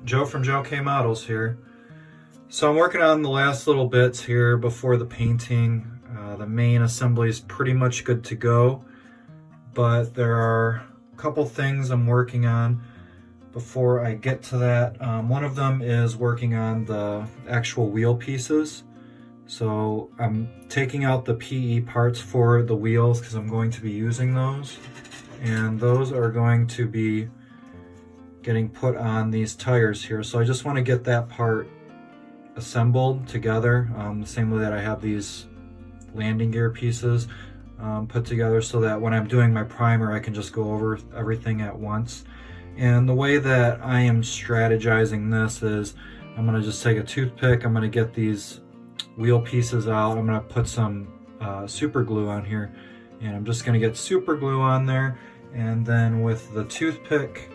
Joe from Joe K Models here. So I'm working on the last little bits here before the painting. The main assembly is pretty much good to go, but there are a couple things I'm working on before I get to that. One of them is working on the actual wheel pieces. So I'm taking out the PE parts for the wheels because I'm going to be using those. And those are going to be getting put on these tires here. So I just want to get that part assembled together, the same way that I have these landing gear pieces put together, so that when I'm doing my primer I can just go over everything at once. And the way that I am strategizing this is I'm going to just take a toothpick, I'm going to get these wheel pieces out, I'm going to put some super glue on here, and I'm just going to get super glue on there, and then with the toothpick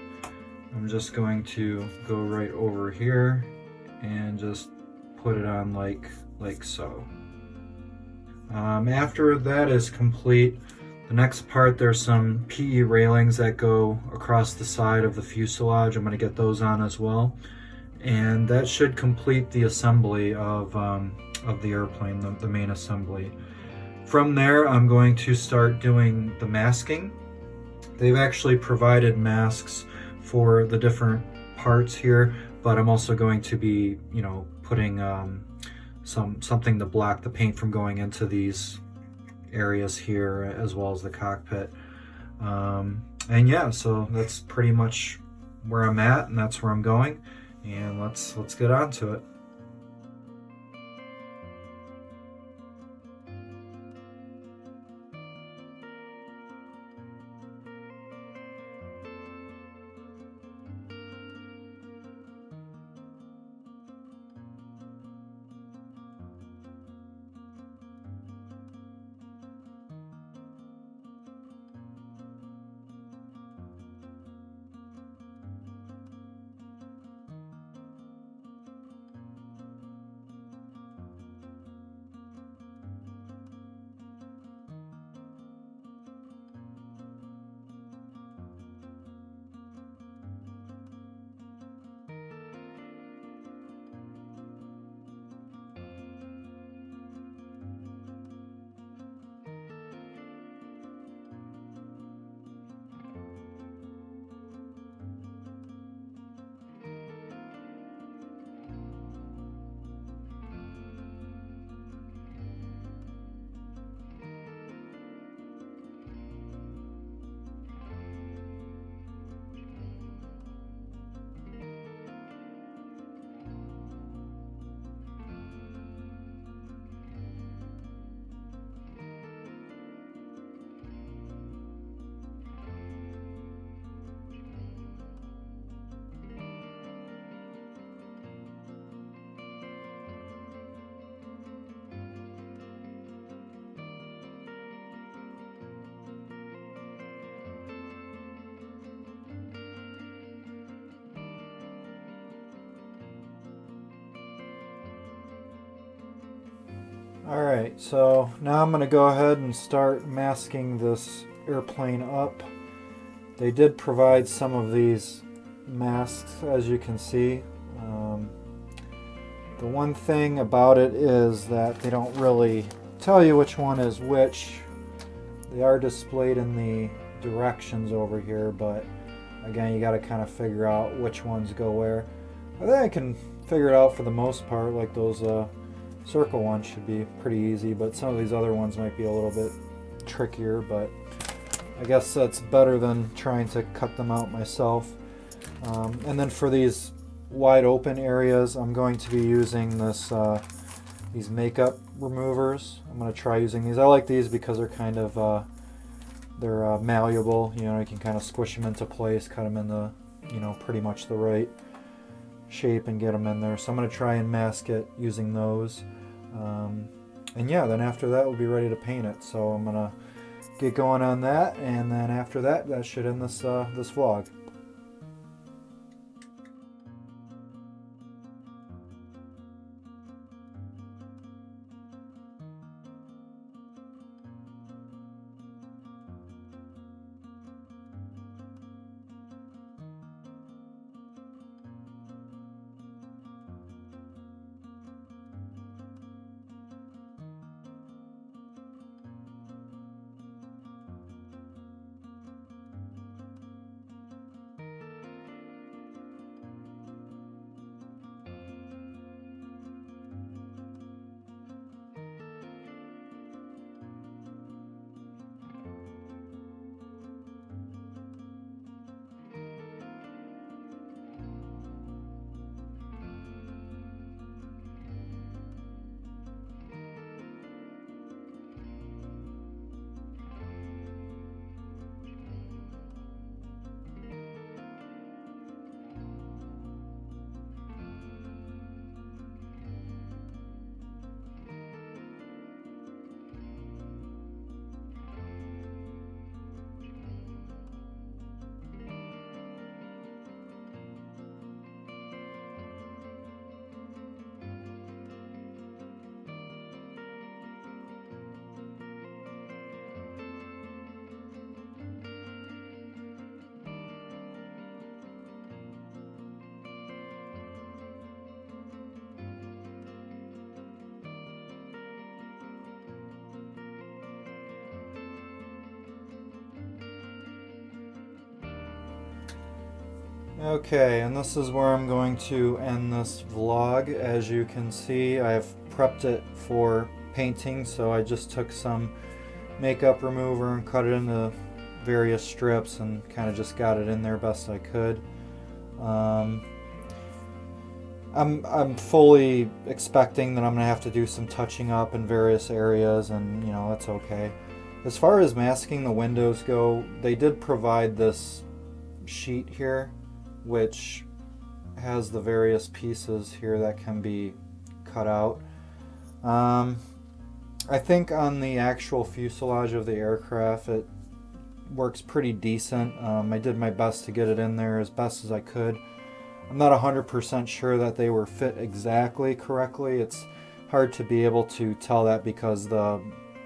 I'm just going to go right over here and just put it on like so. After that is complete, the next part, there's some PE railings that go across the side of the fuselage. I'm going to get those on as well, and that should complete the assembly of the airplane, the main assembly. From there, I'm going to start doing the masking. They've actually provided masks for the different parts here, but I'm also going to be, putting something to block the paint from going into these areas here, as well as the cockpit. And yeah, so that's pretty much where I'm at, and that's where I'm going. And let's get on to it. Alright, so now I'm going to go ahead and start masking this airplane up. They did provide some of these masks, as you can see. The one thing about it is that they don't really tell you which one is which. They are displayed in the directions over here, but again, you got to kind of figure out which ones go where. I think I can figure it out for the most part, like those circle ones should be pretty easy, but some of these other ones might be a little bit trickier, but I guess that's better than trying to cut them out myself. And then for these wide open areas, I'm going to be using these makeup removers. I'm going to try using these. I like these because they're kind of they're malleable. You can kind of squish them into place, cut them in the pretty much the right shape and get them in there. So I'm going to try and mask it using those. And yeah, then after that we'll be ready to paint it. So I'm going to get going on that, and then after that, that should end this vlog. Okay, and this is where I'm going to end this vlog. As you can see, I've prepped it for painting, so I just took some makeup remover and cut it into various strips and kind of just got it in there best I could. I'm fully expecting that I'm gonna have to do some touching up in various areas, and you know, that's okay. As far as masking the windows go, they did provide this sheet here which has the various pieces here that can be cut out. I think on the actual fuselage of the aircraft it works pretty decent. I did my best to get it in there as best as I could. I'm not 100% sure that they were fit exactly correctly. It's hard to be able to tell that because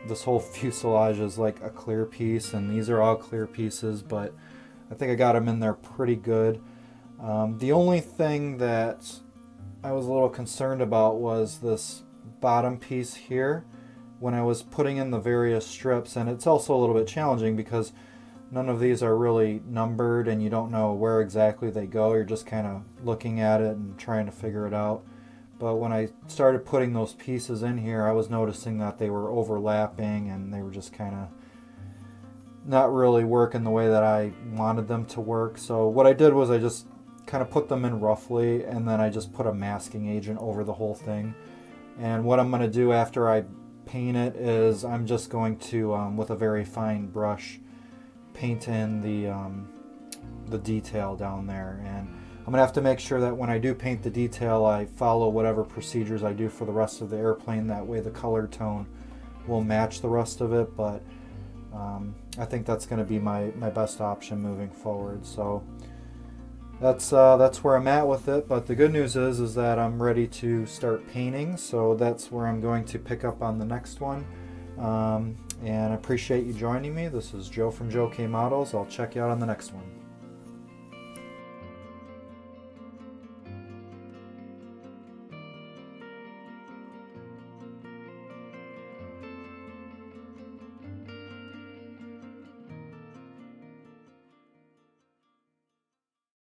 this whole fuselage is like a clear piece and these are all clear pieces, but I think I got them in there pretty good. The only thing that I was a little concerned about was this bottom piece here when I was putting in the various strips, and it's also a little bit challenging because none of these are really numbered and you don't know where exactly they go. You're just kind of looking at it and trying to figure it out. But when I started putting those pieces in here, I was noticing that they were overlapping and they were just kind of not really working the way that I wanted them to work. So what I did was I just kind of put them in roughly, and then I just put a masking agent over the whole thing. And what I'm going to do after I paint it is I'm just going to, with a very fine brush, paint in the detail down there. And I'm going to have to make sure that when I do paint the detail, I follow whatever procedures I do for the rest of the airplane. That way the color tone will match the rest of it, but I think that's going to be my best option moving forward. So that's where I'm at with it. But the good news is that I'm ready to start painting, so that's where I'm going to pick up on the next one. And I appreciate you joining me. This is Joe from Joe K Models. I'll check you out on the next one.